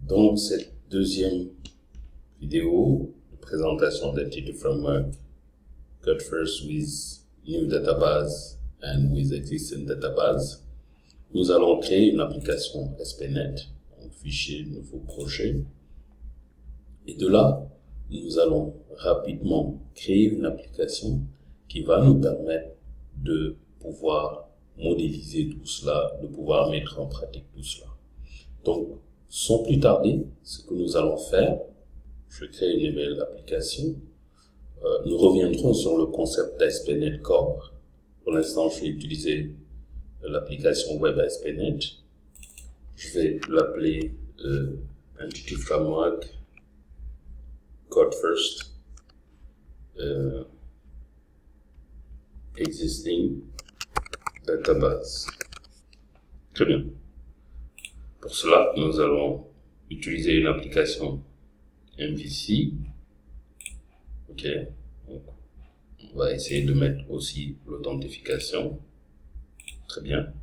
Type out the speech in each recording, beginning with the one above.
Dans cette deuxième vidéo de présentation d'Entity Framework, Code First with New Database and with Existing Database, nous allons créer une application SPNet, un fichier, nouveau projet. Et de là, nous allons rapidement créer une application qui va nous permettre de pouvoir modéliser tout cela, de pouvoir mettre en pratique tout cela. Donc, sans plus tarder, ce que nous allons faire, je vais créer une nouvelle application. Nous reviendrons sur le concept d'ASP.NET Core. Pour l'instant, je vais utiliser l'application web ASP.NET. Je vais l'appeler Entity Framework Code First Existing Database. Très bien. Pour cela, nous allons utiliser une application MVC. Ok. Donc, on va essayer de mettre aussi l'authentification. Très bien.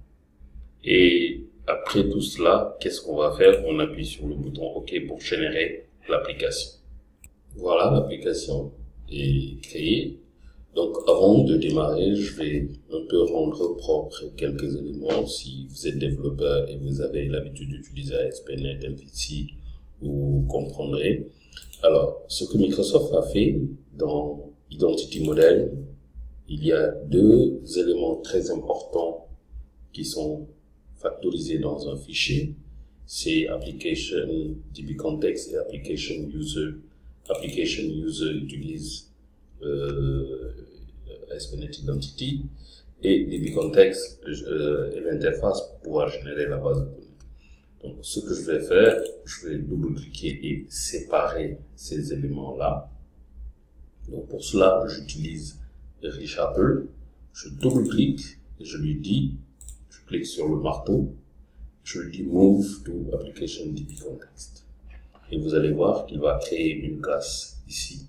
Et après tout cela, qu'est-ce qu'on va faire? On appuie sur le bouton OK pour générer l'application. Voilà, l'application est créée. Donc, avant de démarrer, je vais un peu rendre propre quelques éléments. Si vous êtes développeur et vous avez l'habitude d'utiliser ASP.NET MVC, vous comprendrez. Alors, ce que Microsoft a fait dans Identity Model, il y a deux éléments très importants qui sont factorisés dans un fichier. C'est Application DB Context et Application User. Application User utilise ASP.NET Identity et DB Context est l'interface pour pouvoir générer la base de données. Donc, ce que je vais faire, je vais double-cliquer et séparer ces éléments-là. Donc, pour cela, j'utilise Reshaper. Je double-clique et je lui dis, je clique sur le marteau, je lui dis Move to Application DB Context. Et vous allez voir qu'il va créer une classe ici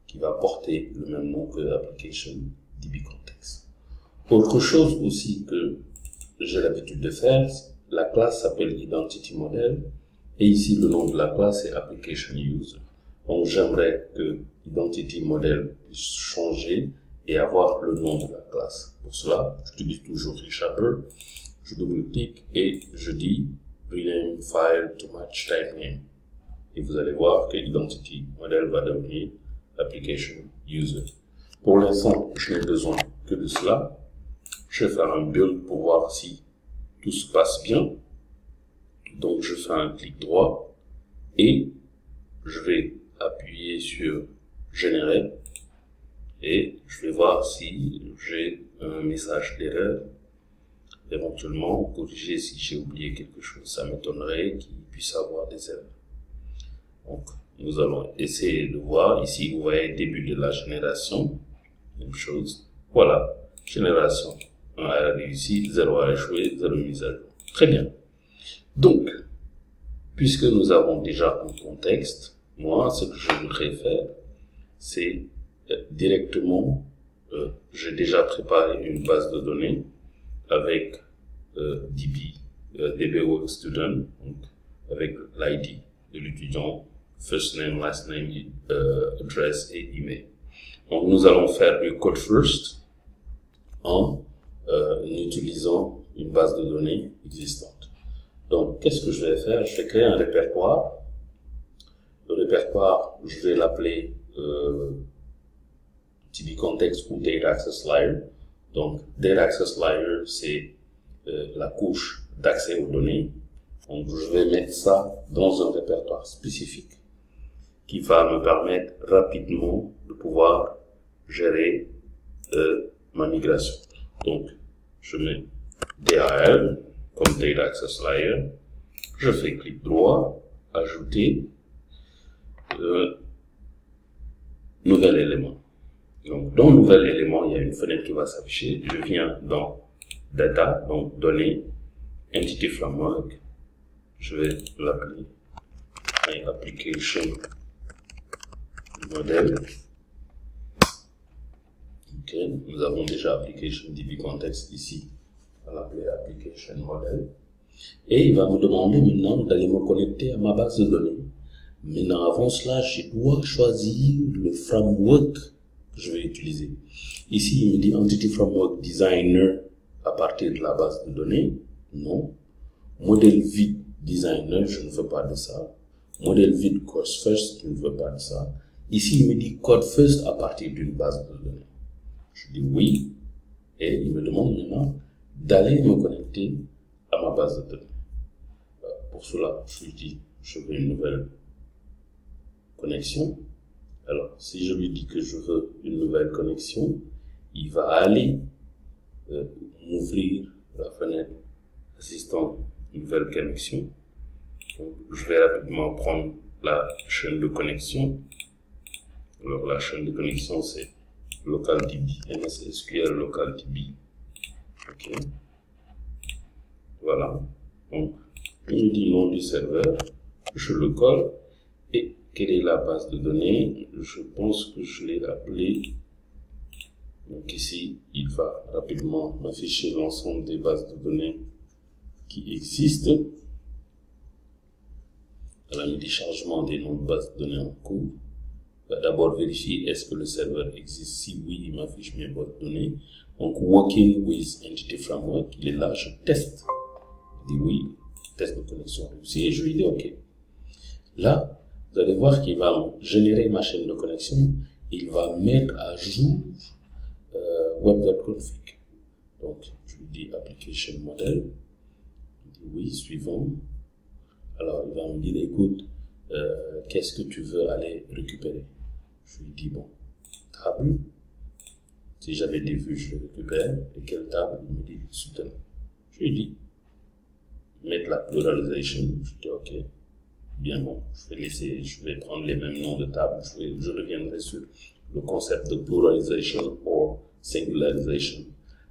qui va porter le même nom que Application DB Context. Autre chose aussi que j'ai l'habitude de faire, la classe s'appelle Identity Model et ici le nom de la classe est Application User. Donc j'aimerais que Identity Model puisse changer et avoir le nom de la classe. Pour cela, j'utilise toujours Reshaper, je double-clique et je dis Rename File to Match Type Name. Et vous allez voir que Identity Model va devenir Application User. Pour l'instant, je n'ai besoin que de cela. Je vais faire un build pour voir si tout se passe bien. Donc, je fais un clic droit et je vais appuyer sur Générer et je vais voir si j'ai un message d'erreur. Éventuellement, corriger si j'ai oublié quelque chose. Ça m'étonnerait qu'il puisse avoir des erreurs. Donc, nous allons essayer de voir. Ici, vous voyez début de la génération. Même chose. Voilà. Génération. 1 a réussi, 0 a échoué, 0 mise à jour. Très bien. Donc, puisque nous avons déjà un contexte, moi, ce que je voudrais faire, c'est directement, j'ai déjà préparé une base de données avec DB Work Student, donc avec l'ID de l'étudiant, first name, last name, address et email. Donc, nous allons faire du code first en utilisant une base de données existante. Donc, qu'est-ce que je vais faire? Je vais créer un répertoire. Le répertoire, je vais l'appeler DB Context ou Data Access Layer. Donc, Data Access Layer, c'est la couche d'accès aux données. Donc, je vais mettre ça dans un répertoire spécifique qui va me permettre rapidement de pouvoir gérer ma migration. Donc, je mets DAL comme Data Access Layer. Je fais clic droit, ajouter nouvel élément. Donc, dans nouvel élément, il y a une fenêtre qui va s'afficher. Je viens dans Data, donc données, Entity Framework. Je vais l'appeler Application Model. Ok, nous avons déjà Application DB Context ici. On va l'appeler Application Model. Et il va me demander maintenant d'aller me connecter à ma base de données. Maintenant, avant cela, je dois choisir le framework que je vais utiliser. Ici, il me dit Entity Framework Designer à partir de la base de données. Non. Modèle vide Designer, je ne veux pas de ça. Modèle vide Course First, je ne veux pas de ça. Ici, il me dit Code First à partir d'une base de données. Je dis oui. Et il me demande maintenant d'aller me connecter à ma base de données. Pour cela, je lui dis, je veux une nouvelle connexion. Alors, si je lui dis que je veux une nouvelle connexion, il va aller m'ouvrir la fenêtre assistant nouvelle connexion. Donc, je vais rapidement prendre la chaîne de connexion. Alors, la chaîne de connexion, c'est LocalDB, MSSQL LocalDB. Ok. Voilà. Donc, il me dit nom du serveur, je le colle. Et quelle est la base de données? Je pense que je l'ai appelée. Donc ici, il va rapidement m'afficher l'ensemble des bases de données qui existent. À la téléchargement des noms de bases de données en cours. Il va d'abord vérifier est-ce que le serveur existe. Si oui, il m'affiche mes bases de données. Donc, Working with Entity Framework, il est là, je teste. Il dit oui, test de connexion réussi et je lui dis OK. Là, vous allez voir qu'il va générer ma chaîne de connexion. Il va mettre à jour web.config. Donc, je lui dis Application Model. Il dit oui, suivant. Alors, il va me dire, écoute, qu'est-ce que tu veux aller récupérer? Je lui dis, bon, table. Si j'avais des vues, je le récupère. Et quelle table? Il me dit, student. Je lui dis, mettre la pluralization. Je dis, OK. Bien bon, je vais prendre les mêmes noms de table. Je reviendrai sur le concept de pluralization ou singularisation.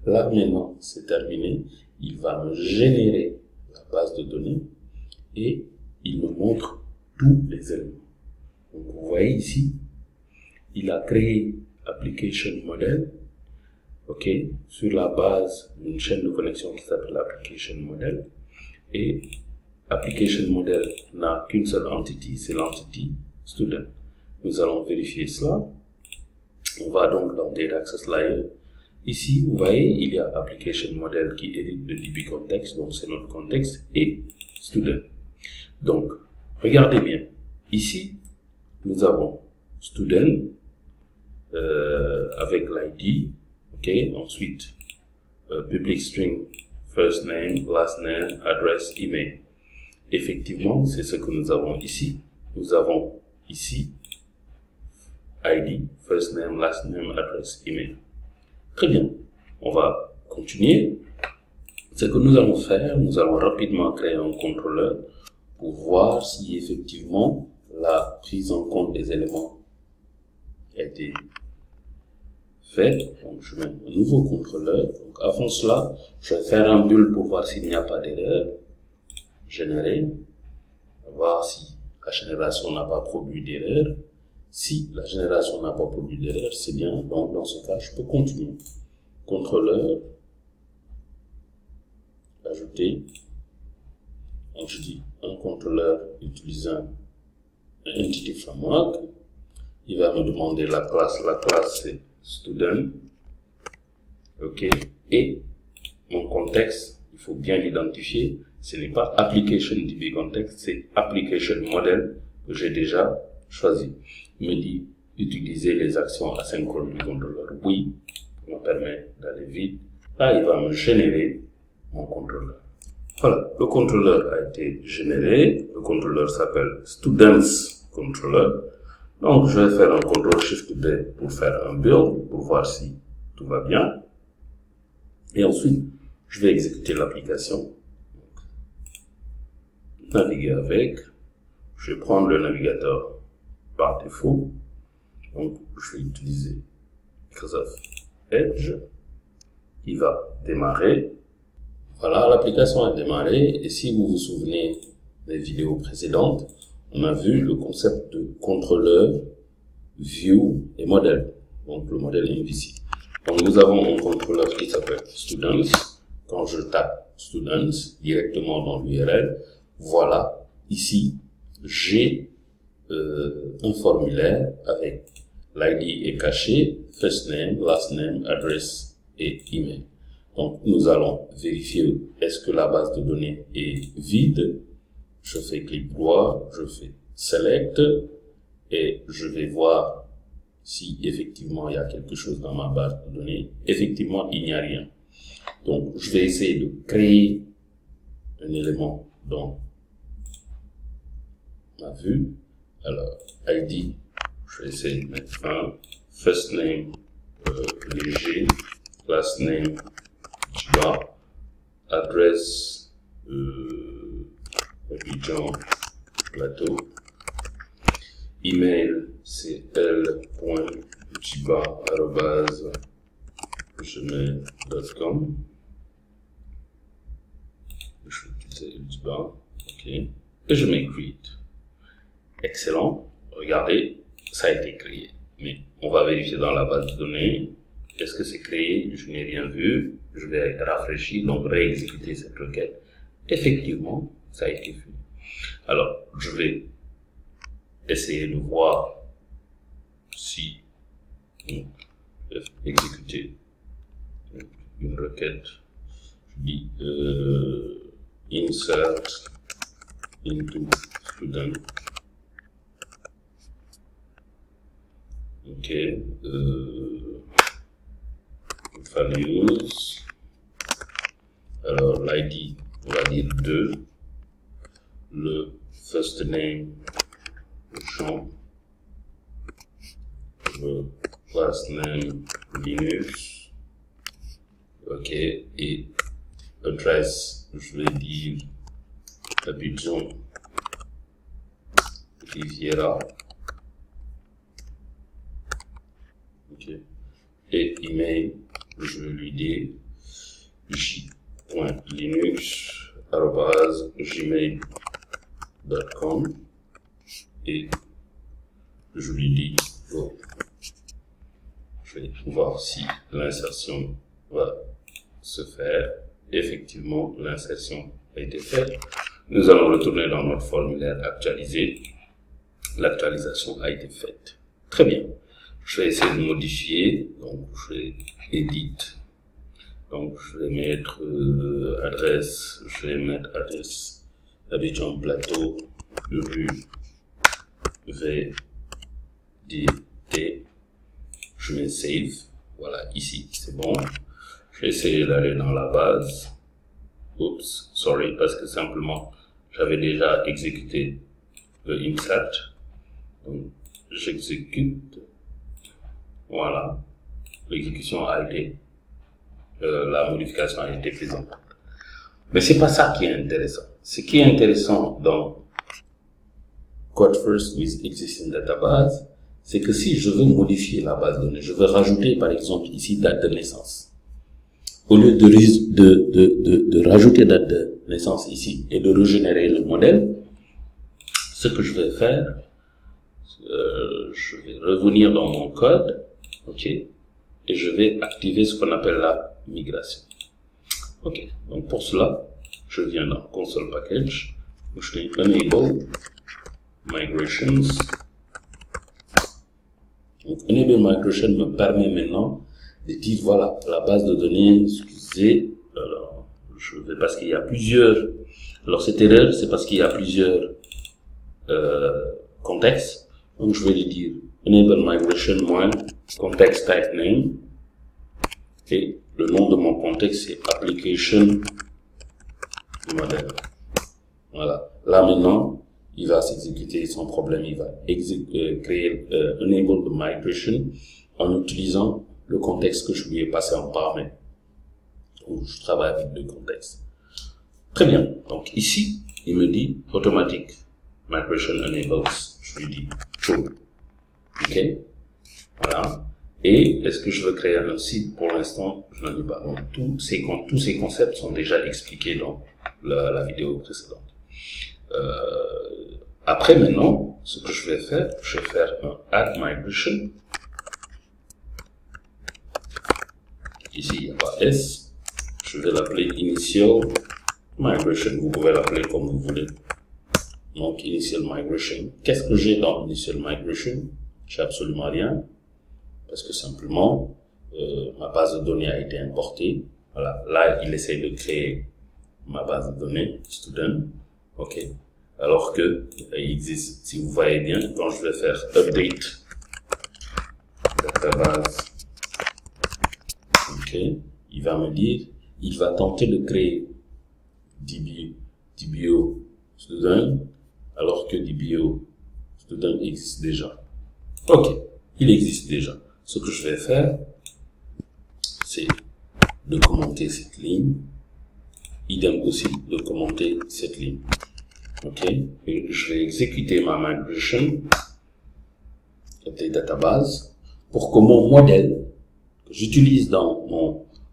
Là, maintenant, c'est terminé. Il va me générer la base de données et il me montre tous les éléments. Donc, vous voyez ici, il a créé Application Model, ok, sur la base d'une chaîne de connexion qui s'appelle Application Model. Et Application Model n'a qu'une seule entité, c'est l'entity Student. Nous allons vérifier cela. On va donc dans Data Access Layer. Ici, vous voyez, il y a Application Model qui hérite de DB Context, donc c'est notre contexte, et Student. Donc, regardez bien. Ici, nous avons Student avec l'ID, ok. Ensuite, public string, first name, last name, address, email. Effectivement, c'est ce que nous avons ici. Nous avons ici ID, first name, last name, address, email. Très bien. On va continuer. Ce que nous allons faire, nous allons rapidement créer un contrôleur pour voir si effectivement la prise en compte des éléments a été faite. Donc, je mets un nouveau contrôleur. Donc, avant cela, je vais faire un build pour voir s'il n'y a pas d'erreur. Générer. Voir si la génération n'a pas produit d'erreur. Si la génération n'a pas produit d'erreur, c'est bien. Donc, dans ce cas, je peux continuer. Contrôleur. Ajouter. Donc, je dis un contrôleur utilisant un Entity Framework. Il va me demander la classe. La classe, c'est Student. OK. Et mon contexte, il faut bien l'identifier. Ce n'est pas Application DB Context, c'est Application Model que j'ai déjà choisi. Il me dit utiliser les actions asynchrones du contrôleur. Oui, ça me permet d'aller vite. Là, il va me générer mon contrôleur. Voilà, le contrôleur a été généré. Le contrôleur s'appelle Students Controller. Donc, je vais faire un CTRL-SHIFT-B pour faire un build, pour voir si tout va bien. Et ensuite, je vais exécuter l'application. Naviguer avec. Je vais prendre le navigateur par défaut. Donc, je vais utiliser Microsoft Edge. Il va démarrer. Voilà, l'application a démarré. Et si vous vous souvenez des vidéos précédentes, on a vu le concept de contrôleur, view et modèle. Donc, le modèle MVC. Donc, nous avons un contrôleur qui s'appelle Students. Quand je tape students directement dans l'URL. Voilà, ici, j'ai un formulaire avec l'ID est caché, first name, last name, address et email. Donc, nous allons vérifier est-ce que la base de données est vide. Je fais clic droit, je fais select et je vais voir si effectivement il y a quelque chose dans ma base de données. Effectivement, il n'y a rien. Donc, je vais essayer de créer un élément dans ma vue. Alors, ID, je vais essayer de mettre un, first name, léger, last name, bas, adresse, Abidjan, Plateau, email, c'est l.jiba@gmail.com. Je vais utiliser Jiba, ok, et je mets create. Excellent, regardez, ça a été créé. Mais on va vérifier dans la base de données. Est-ce que c'est créé? Je n'ai rien vu. Je vais rafraîchir, donc réexécuter cette requête. Effectivement, ça a été fait. Alors, je vais essayer de voir si exécuter une requête. Je dis insert into student. Ok, values. Alors l'ID, on va dire 2. Le first name, Jean. Le last name, Linus. Ok, et adresse, je vais dire Abidjan, Riviera. Okay. Et email, je vais lui dire j.linux@gmail.com et je lui dis go. Je vais voir si l'insertion va se faire. Effectivement, l'insertion a été faite. Nous allons retourner dans notre formulaire actualisé. L'actualisation a été faite. Très bien. Je vais essayer de modifier, donc je vais edit, donc je vais mettre adresse, je vais mettre adresse Abidjan Plateau, rue VDT, je mets save, voilà ici c'est bon. Je vais essayer d'aller dans la base, oups, sorry, parce que simplement j'avais déjà exécuté le insert, donc j'exécute. Voilà, l'exécution a été, la modification a été prise en compte. Mais c'est pas ça qui est intéressant. Ce qui est intéressant dans Code First with Existing Database, c'est que si je veux modifier la base de données, je veux rajouter par exemple ici date de naissance. Au lieu de rajouter date de naissance ici et de régénérer le modèle, ce que je vais faire, je vais revenir dans mon code. Ok, et je vais activer ce qu'on appelle la migration. Ok, donc pour cela, je viens dans console package, je fais enable migrations. Donc enable migration me permet maintenant de dire voilà, la base de données, excusez, alors je vais parce qu'il y a plusieurs, alors cette erreur c'est parce qu'il y a plusieurs contextes, donc je vais lui dire enable migration moins context type name et le nom de mon contexte c'est application model. Voilà. Là maintenant, il va s'exécuter sans problème. Il va créer enable the migration en utilisant le contexte que je lui ai passé en paramètre. Donc je travaille avec deux contextes. Très bien. Donc ici, il me dit automatic migration enables. Je lui dis true. Ok. Voilà. Et est-ce que je veux créer un site? Pour l'instant, je n'en ai pas. Donc, tous ces concepts sont déjà expliqués dans la vidéo précédente. Après, maintenant, ce que je vais faire un add migration. Ici, il n'y a pas S. Je vais l'appeler initial migration, vous pouvez l'appeler comme vous voulez. Donc, initial migration. Qu'est-ce que j'ai dans initial migration? J'ai absolument rien, parce que simplement, ma base de données a été importée. Voilà, là, il essaie de créer ma base de données, student, ok. Alors que, il existe, si vous voyez bien, quand je vais faire update, database, ok, il va me dire, il va tenter de créer DBO student, alors que DBO student existe déjà. Ok, il existe déjà. Ce que je vais faire, c'est de commenter cette ligne, idem aussi de commenter cette ligne. Ok, et je vais exécuter ma migration des databases pour que mon modèle que j'utilise dans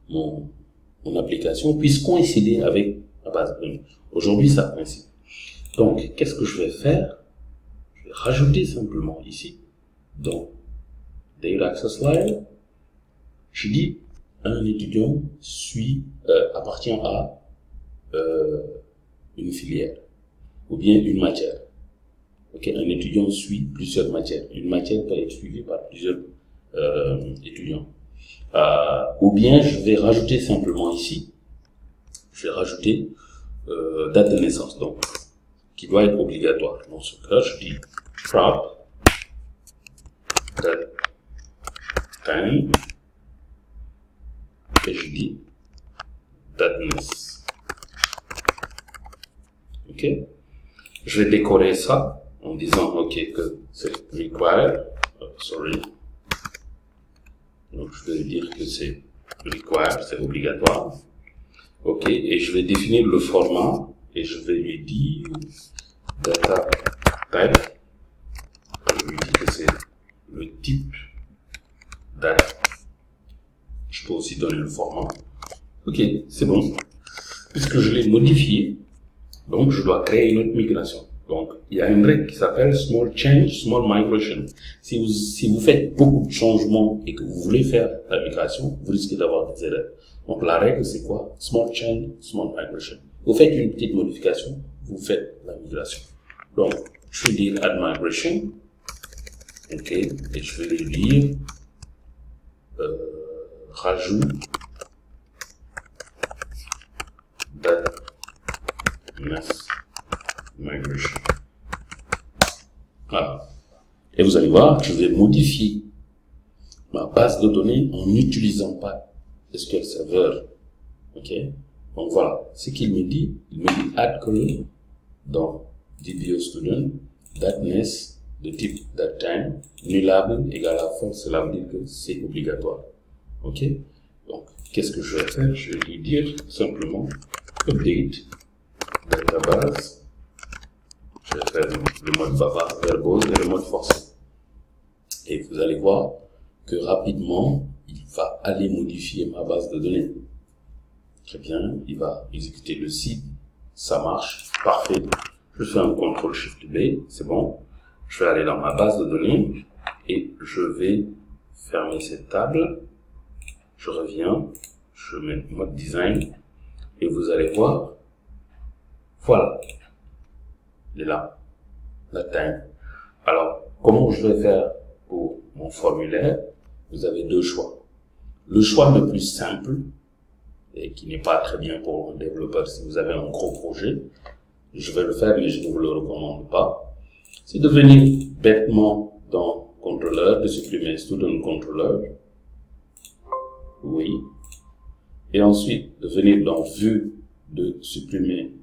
mon application puisse coïncider avec la base de données. Aujourd'hui, ça coïncide. Donc, qu'est-ce que je vais faire? Je vais rajouter simplement ici, dans Data Access Line, je dis un étudiant appartient à une filière ou bien une matière. Ok, un étudiant suit plusieurs matières. Une matière peut être suivie par plusieurs étudiants. Ou bien je vais rajouter simplement ici, je vais rajouter date de naissance, donc qui doit être obligatoire. Dans ce cas, je dis prop date time et je dis date de naissance. Ok. Je vais décorer ça en disant ok que c'est required, sorry. Donc je vais dire que c'est required, c'est obligatoire. Ok, et je vais définir le format et je vais lui dire data type. Je lui dis que c'est le type data. Je peux aussi donner le format. Ok, c'est bon. Puisque je l'ai modifié, donc je dois créer une autre migration. Donc il y a une règle qui s'appelle small change, small migration. Si vous faites beaucoup de changements et que vous voulez faire la migration, vous risquez d'avoir des erreurs. Donc la règle c'est quoi? Small change, small migration. Vous faites une petite modification, vous faites la migration. Donc je vais dire add migration, ok, et je vais lui dire rajout data migration. Voilà. Et vous allez voir, je vais modifier ma base de données en n'utilisant pas SQL Server. Ok. Donc voilà. Ce qu'il me dit, il me dit add column dans DBO student, datness de type datetime, nullable égale à false. Cela veut dire que c'est obligatoire. Ok. Donc, qu'est-ce que je vais faire? Je vais lui dire simplement update database. Je vais faire le mode bavard verbose et le mode forcé. Et vous allez voir que rapidement, il va aller modifier ma base de données. Très bien, il va exécuter le site, ça marche, parfait. Je fais un CTRL-SHIFT-B, c'est bon. Je vais aller dans ma base de données et je vais fermer cette table. Je reviens, je mets mode design et vous allez voir, voilà, il est là, la time. Alors, comment je vais faire pour mon formulaire? Vous avez deux choix. Le choix le plus simple, et qui n'est pas très bien pour un développeur si vous avez un gros projet, je vais le faire mais je ne vous le recommande pas, c'est de venir bêtement dans contrôleur, de supprimer student controller, oui, et ensuite de venir dans vue, de supprimer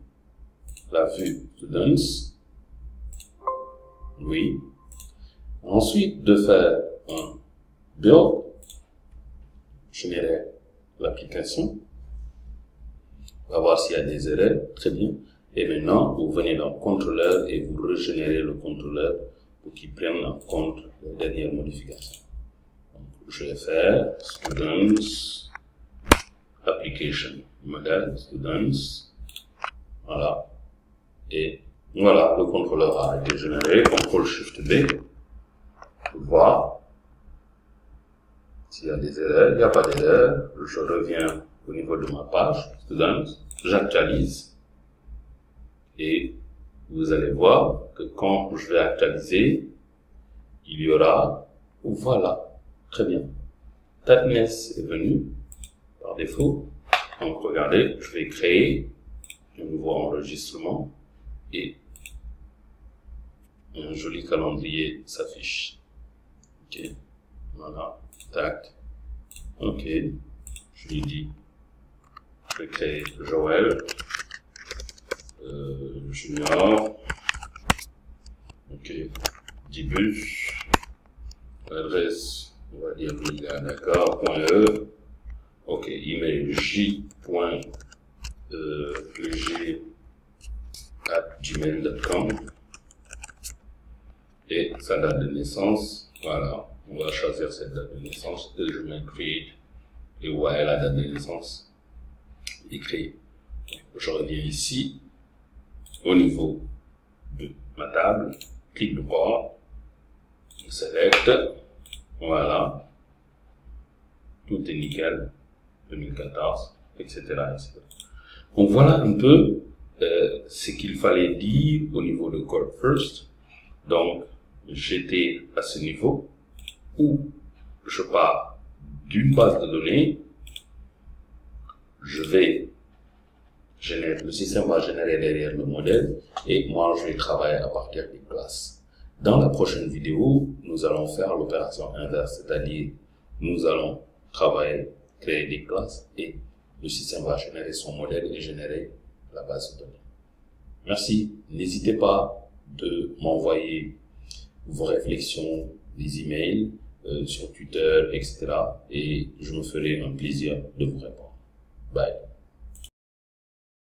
la vue students, oui, ensuite de faire un build, générer l'application, on va voir s'il y a des erreurs, très bien, et maintenant vous venez dans contrôleur et vous régénérez le contrôleur pour qu'il prenne en compte les dernières modifications. Donc, je vais faire students application model students, voilà, et voilà, le contrôleur a été généré, CTRL-SHIFT-B, pour voir s'il y a des erreurs. Il n'y a pas d'erreur, je reviens au niveau de ma page students, j'actualise, Et vous allez voir que quand je vais actualiser, il y aura, voilà, très bien. Tightness est venu par défaut. Donc regardez, je vais créer un nouveau enregistrement et un joli calendrier s'affiche. Ok, voilà, tac. Ok, je lui dis, je vais créer Joël Junior. Ok, début, adresse, on va dire .e. Ok, email j.g@gmail.com et sa date de naissance. Voilà, on va choisir cette date de naissance et je mets create et voilà la date de naissance est créée. Je reviens ici au niveau de ma table, clic droit, select, voilà, tout est nickel, 2014, etc. etc. Donc voilà un peu ce qu'il fallait dire au niveau de Code First. Donc j'étais à ce niveau où je pars d'une base de données, le système va générer derrière le modèle et moi je vais travailler à partir des classes. Dans la prochaine vidéo, nous allons faire l'opération inverse, c'est-à-dire nous allons travailler, créer des classes et le système va générer son modèle et générer la base de données. Merci, n'hésitez pas de m'envoyer vos réflexions, des emails sur Twitter, etc. et je me ferai un plaisir de vous répondre. Bye.